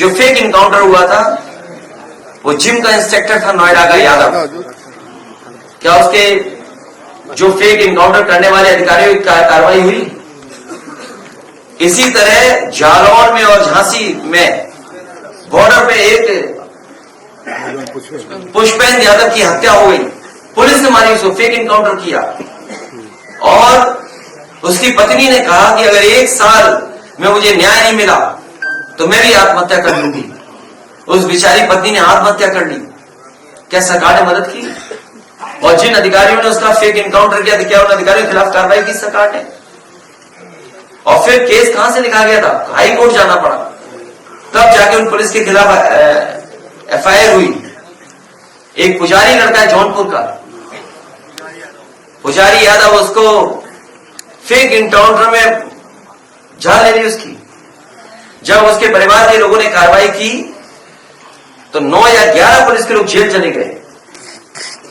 जो fake encounter हुआ था वो जिम का इंस्पेक्टर था नोएडा का यादव। क्या उसके जो फेक इनकाउंटर करने वाले अधिकारियों की कार्रवाई हुई? इसी तरह जालौर में और झांसी में बॉर्डर पे एक पुष्पेंद्र यादव की हत्या हो गई, पुलिस ने मारी उसको, फेक इनकाउंटर किया। और उसकी पत्नी ने कहा कि अगर 1 साल में मुझे न्याय नहीं मिला तो मैं भी आत्महत्या कर लूंगी। उस बेचारी पत्नी ने आत्महत्या कर ली। क्या सरकार ने मदद की? और जिन अधिकारियों ने उसका फेक इनकाउंटर किया था, क्या उन अधिकारियों के खिलाफ कार्रवाई की सरकार ने? और फिर केस कहां से लिखा गया था? हाई कोर्ट जाना पड़ा, तब जाके उन पुलिस के खिलाफ एफआईआर हुई। एक पुजारी लड़का है जौनपुर का, पुजारी यादव, उसको फेक इनकाउंटर में जान ले ली उसकी। जब उसके परिवार के लोगों ने कार्रवाई की तो 9 या 11 पुलिस के लोग जेल चले गए।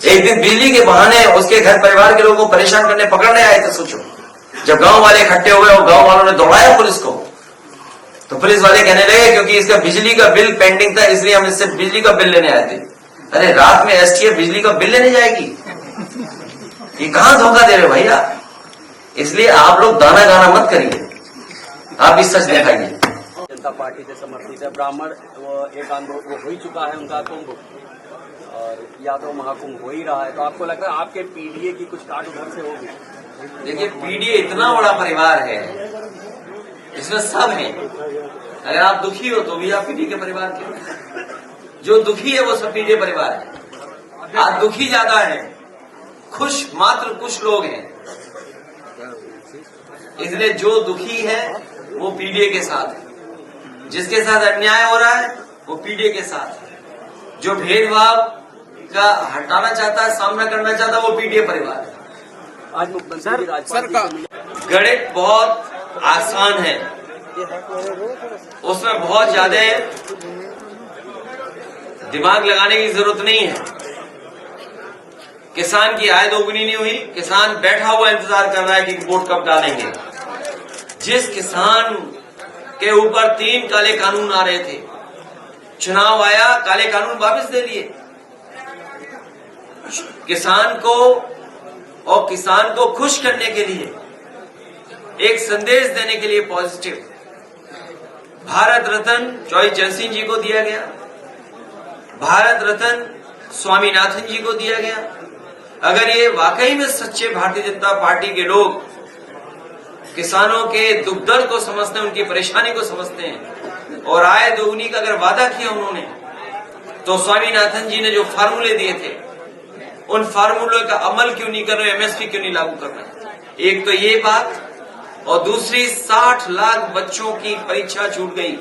एक दिन बिजली के बहाने उसके घर परिवार के लोगों को परेशान करने पकड़ने आए थे। सोचो, जब गांव वाले इकट्ठे हुए और गांव वालों ने दौड़ाया पुलिस को, तो पुलिस वाले कहने लगे क्योंकि इसका बिजली का बिल पेंडिंग था इसलिए हम इससे बिजली का बिल लेने आए थे। अरे रात में एसटीएफ बिजली का बिल लेने जाएगी? ये कहां धोखा दे रहे भैया। इसलिए आप लोग दाना गाना मत करिए, आप भी सच दिखाइए। जनता पार्टी से समर्थित है ब्राह्मण, वो एक आंदोलन वो हो ही चुका है उनका कुंभ, और यादव महाकुंभ हो ही रहा है। तो आपको लगता है आपके पीडीए की कुछ काट उधर से होगी? देखिए, पीडीए इतना बड़ा परिवार है, इसमें सब है। अगर आप दुखी हो तो भी आप पीडीए के परिवार के हो। जो दुखी है वो सब पीडीए परिवार है। आज दुखी ज्यादा है, खुश मात्र कुछ लोग हैं। इसलिए जो दुखी है वो पीडीए के साथ है, जिसके साथ अन्याय हो रहा है वो पीडीए के साथ है, जो भेदभाव का हटाना चाहता है, सामना करना चाहता है, वो पीडीए परिवार है। आज मुख्यमंत्री गणित बहुत आसान है, उसमें बहुत ज्यादा दिमाग लगाने की जरूरत नहीं है। किसान की आय दोगुनी नहीं हुई, किसान बैठा हुआ इंतजार कर रहा है कि वोट कब डालेंगे। जिस किसान के ऊपर 3 काले कानून आ रहे थे, चुनाव आया, काले कानून वापस दे लिए। किसान को और किसान को खुश करने के लिए, एक संदेश देने के लिए पॉजिटिव, भारत रत्न चौधरी चरण सिंह जी को दिया गया, भारत रत्न स्वामीनाथन जी को दिया गया। अगर ये वाकई में सच्चे भारतीय जनता पार्टी के लोग किसानों के दुख दर्द को समझते हैं, उनकी परेशानी को समझते हैं और आय दोगुनी का अगर वादा किया उन्होंने, तो स्वामीनाथन जी ने जो फार्मूले दिए थे उन फार्मूलों का अमल क्यों नहीं कर रहे, एमएसपी क्यों नहीं लागू कर रहे? एक तो ये बात, और दूसरी 60 लाख बच्चों की परीक्षा छूट गई।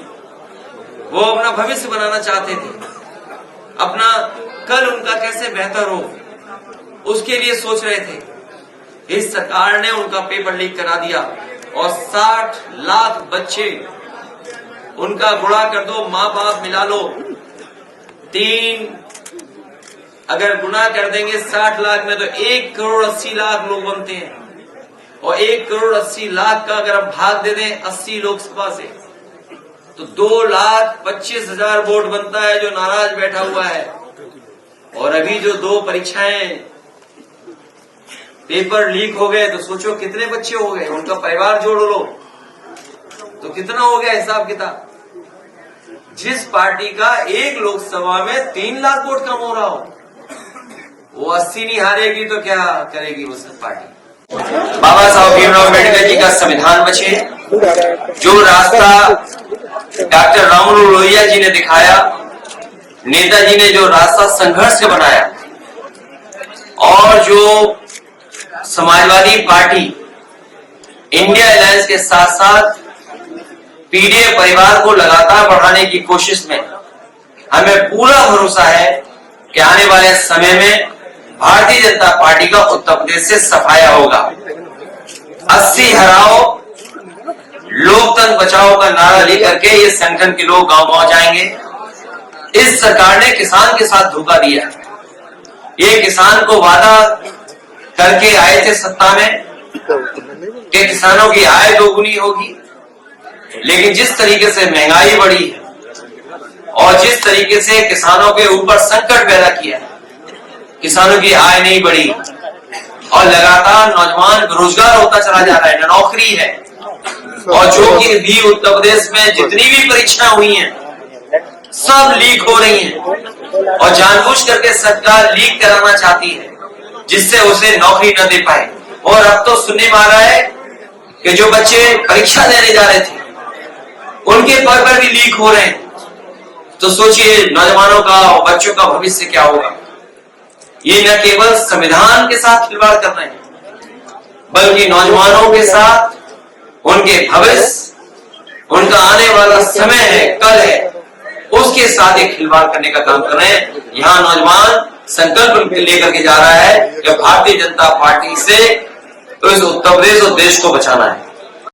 वो अपना भविष्य बनाना चाहते थे, अपना कल उनका कैसे बेहतर हो उसके लिए सोच रहे थे। इस सरकार ने उनका पेपर लीक करा दिया और 60 लाख बच्चे, उनका गुणा कर दो, माँ बाप मिला लो, 3 अगर गुना कर देंगे 60 लाख में तो 1 करोड़ 80 लाख लोग बनते हैं। और 1 करोड़ 80 लाख का अगर हम भाग दे दें 80 लोकसभा से, तो 2,25,000 वोट बनता है जो नाराज बैठा हुआ है। और अभी जो 2 परीक्षाएं पेपर लीक हो गए, तो सोचो कितने बच्चे हो गए, उनका परिवार जोड़ लो तो कितना हो गया हिसाब किताब। जिस पार्टी का एक लोकसभा में 3 लाख वोट कम हो रहा हो, वो 80 नहीं हारेगी तो क्या करेगी वो सब पार्टी। बाबा साहब भीमराव अम्बेडकर जी का संविधान बचे, जो रास्ता डॉक्टर राममनोहर लोहिया जी ने दिखाया, नेताजी ने जो रास्ता संघर्ष से बनाया, और जो समाजवादी पार्टी इंडिया अलायंस के साथ साथ पीडीए परिवार को लगातार बढ़ाने की कोशिश में हमें पूरा भरोसा है कि आने वाले समय में भारतीय जनता पार्टी का उत्तर प्रदेश से सफाया होगा। 80 हराओ, लोकतंत्र बचाओ का नारा लेकर के ये संगठन के लोग गांव-गांव जाएंगे। इस सरकार ने किसान के साथ धोखा दिया। ये किसान को वादा करके आए थे सत्ता में कि किसानों की आय दोगुनी होगी, लेकिन जिस तरीके से महंगाई बढ़ी, और जिस तरीके से किसानों के ऊपर संकट पैदा किया, किसानों की आय नहीं बढ़ी और लगातार नौजवान बेरोजगार होता चला जा रहा है, नौकरी है। और जो कि भी उत्तर प्रदेश में जितनी भी परीक्षाएं हुई हैं सब लीक हो रही हैं और जानबूझ करके सरकार लीक कराना चाहती है जिससे उसे नौकरी न दे पाए। और अब तो सुनने में आ रहा है कि जो बच्चे परीक्षा देने जा रहे थे उनके पेपर भी लीक हो रहे हैं। तो सोचिए नौजवानों का और बच्चों का भविष्य क्या होगा। ये न केवल संविधान के साथ खिलवाड़ कर रहे हैं बल्कि नौजवानों के साथ उनके भविष्य, उनका आने वाला समय है, कल है, उसके साथ एक खिलवाड़ करने का काम कर रहे हैं। यहाँ नौजवान संकल्प लेकर के जा रहा है कि भारतीय जनता पार्टी से तो इस उत्तर प्रदेश और देश को बचाना है।